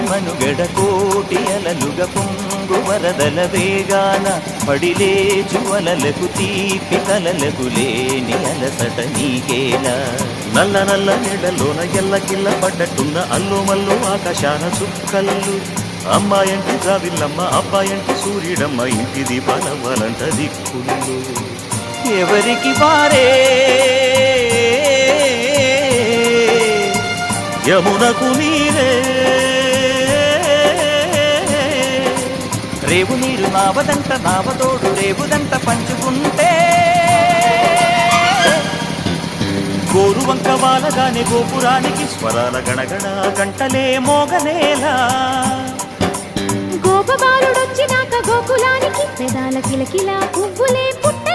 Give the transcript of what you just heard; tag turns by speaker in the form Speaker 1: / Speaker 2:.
Speaker 1: మనుగడ కోటి అలలుగ పొంగు వరదల వేగాన పడిలేచు అలలకు తీపి కలలకు లేని అలసట నీకేలా నల్ల నల్ల నీడలోన ఎల్లకిల్ల పడ్డట్టున్న అల్లు మల్లు ఆకాశాన చుక్కల్లు అమ్మాయంటి జావిల్లమ్మ అబ్బాయంటి సూర్యుడమ్మ ఇంటి దీపాలవ్వాలంట దిక్కులు ఎవరికి వారే యమునకు నీరే రేవు నీరు నావదంట నావతోడు రేవుదంట పంచుకుంటే గోరు వంక వాలగానే గోపురానికి స్వరాల గణగణ గంటలే మోగనేలా
Speaker 2: గోపబాలుడొచ్చినాక గోకులానికి పెదాల కిలకిలా పువ్వులే పుట్ట